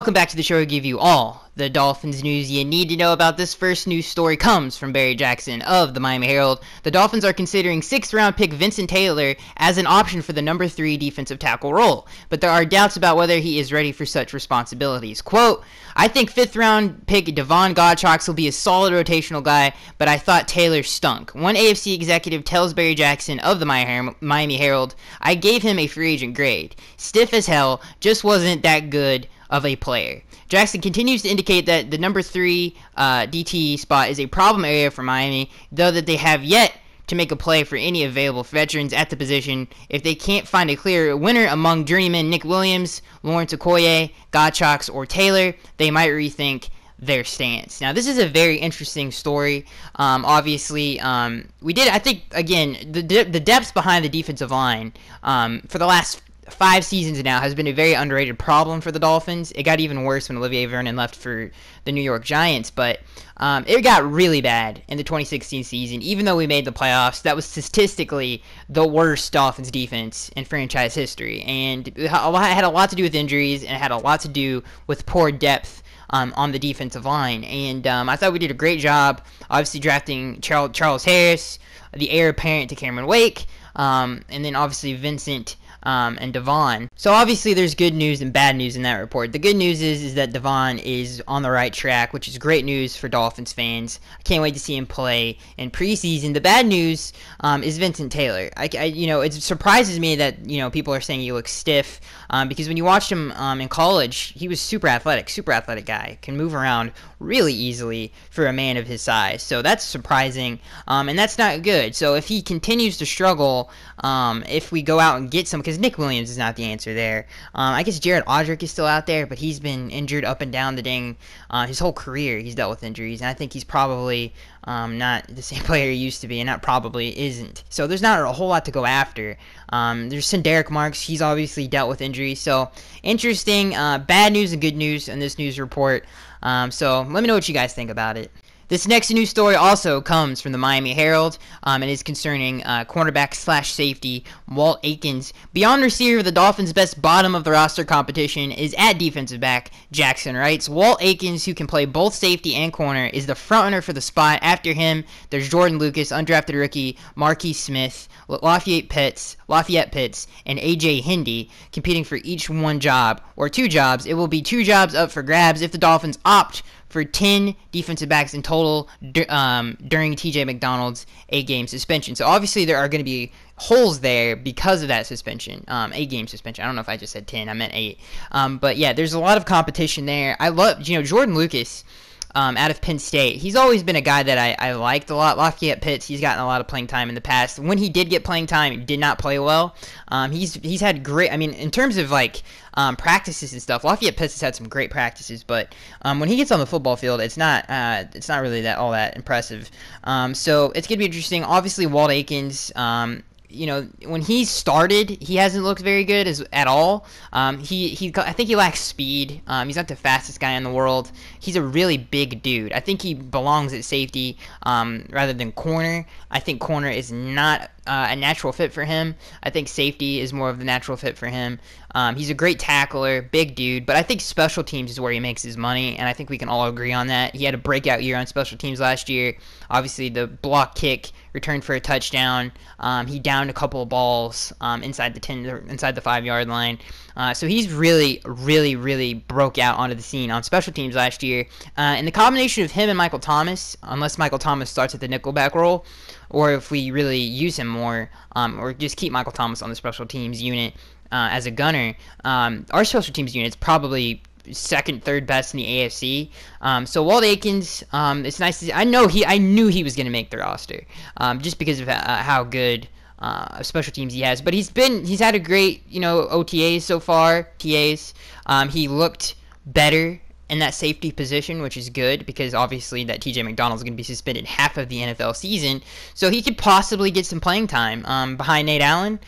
Welcome back to the show. I give you all the Dolphins news you need to know about. This first news story comes from Barry Jackson of the Miami Herald. The Dolphins are considering 6th-round pick Vincent Taylor as an option for the number 3 defensive tackle role, but there are doubts about whether he is ready for such responsibilities. Quote, I think 5th-round pick Devon Godchaux will be a solid rotational guy, but I thought Taylor stunk. One AFC executive tells Barry Jackson of the Miami Herald, I gave him a free agent grade. Stiff as hell, just wasn't that good of a player. Jackson continues to indicate that the number 3 DT spot is a problem area for Miami, though that they have yet to make a play for any available veterans at the position. If they can't find a clear winner among journeymen Nick Williams, Lawrence Okoye, Godchaux, or Taylor, they might rethink their stance. Now, this is a very interesting story. Obviously, I think, again, the depth behind the defensive line for the last 5 seasons now has been a very underrated problem for the Dolphins. It got even worse when Olivier Vernon left for the New York Giants, but it got really bad in the 2016 season. Even though we made the playoffs, that was statistically the worst Dolphins defense in franchise history, and it had a lot to do with injuries, and it had a lot to do with poor depth on the defensive line. And I thought we did a great job, obviously drafting Charles Harris, the heir apparent to Cameron Wake, and then obviously Vincent and Devon. So obviously there's good news and bad news in that report. The good news is that Devon is on the right track, which is great news for Dolphins fans. I can't wait to see him play in preseason. The bad news is Vincent Taylor. It surprises me that people are saying he looks stiff because when you watched him in college, he was super athletic guy, can move around really easily for a man of his size. So that's surprising, and that's not good. So if he continues to struggle, if we go out and get some, because Nick Williams is not the answer there. I guess Jared Odrick is still out there, but he's been injured up and down his whole career. He's dealt with injuries, and I think he's probably not the same player he used to be, and not probably isn't. So there's not a whole lot to go after. There's Derek Marks. He's obviously dealt with injuries. So interesting, bad news and good news in this news report. So let me know what you guys think about it. This next news story also comes from the Miami Herald and is concerning cornerback/safety Walt Aikens. Beyond receiver, the Dolphins' best bottom of the roster competition is at defensive back. Jackson writes, Walt Aikens, who can play both safety and corner, is the frontrunner for the spot. After him, there's Jordan Lucas, undrafted rookie, Marquise Smith, Lafayette Pitts, and A.J. Hindy competing for each one job, or 2 jobs. It will be 2 jobs up for grabs if the Dolphins opt for 10 defensive backs in total during T.J. McDonald's 8-game suspension. So obviously there are going to be holes there because of that suspension, 8-game suspension. I don't know if I just said 10, I meant 8. But yeah, there's a lot of competition there. I love, Jordan Lucas out of Penn State. He's always been a guy that I liked a lot. Lafayette Pitts, he's gotten a lot of playing time in the past. When he did get playing time, he did not play well. He's had great, in terms of practices and stuff, Lafayette Pitts has had some great practices, but when he gets on the football field, it's not really all that impressive. So it's gonna be interesting. Obviously, Walt Aikens, when he started, he hasn't looked very good at all. I think he lacks speed. He's not the fastest guy in the world. He's a really big dude. I think he belongs at safety rather than corner. I think corner is not a natural fit for him. I think safety is more of the natural fit for him. He's a great tackler, big dude, but I think special teams is where he makes his money, and I think we can all agree on that. He had a breakout year on special teams last year. Obviously, the block kick returned for a touchdown. He downed a couple of balls inside the 5-yard line. So he's really broke out onto the scene on special teams last year. And the combination of him and Michael Thomas, unless Michael Thomas starts at the nickelback role, or if we really use him more, or just keep Michael Thomas on the special teams unit as a gunner, our special teams unit is probably second, third best in the AFC. So Walt Aikens, it's nice to see. I knew he was going to make the roster, just because of how good special teams he has. But he's had a great OTAs so far. He looked better in that safety position, which is good because obviously that T.J. McDonald's going to be suspended half of the NFL season, so he could possibly get some playing time behind Nate Allen.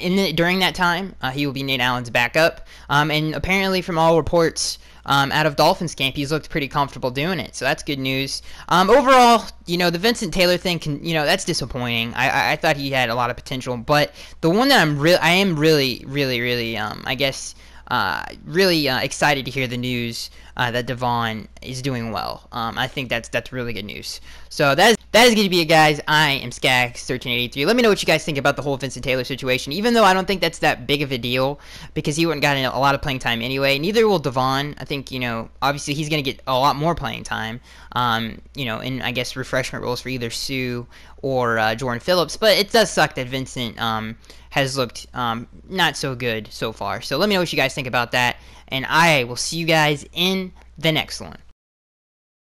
During that time, he will be Nate Allen's backup, and apparently from all reports out of Dolphins camp, he's looked pretty comfortable doing it, so that's good news. Overall, the Vincent Taylor thing, that's disappointing. I thought he had a lot of potential, but the one that I am really, I guess, Really excited to hear the news that Devon is doing well. I think that's really good news. So that is going to be it, guys. I am Skax1383. Let me know what you guys think about the whole Vincent Taylor situation. Even though I don't think that's that big of a deal, because he wouldn't gotten a lot of playing time anyway. Neither will Devon. I think, obviously he's going to get a lot more playing time. In, I guess, refreshment roles for either Sue or Jordan Phillips. But it does suck that Vincent has looked not so good so far. So let me know what you guys think about that, and I will see you guys in the next one.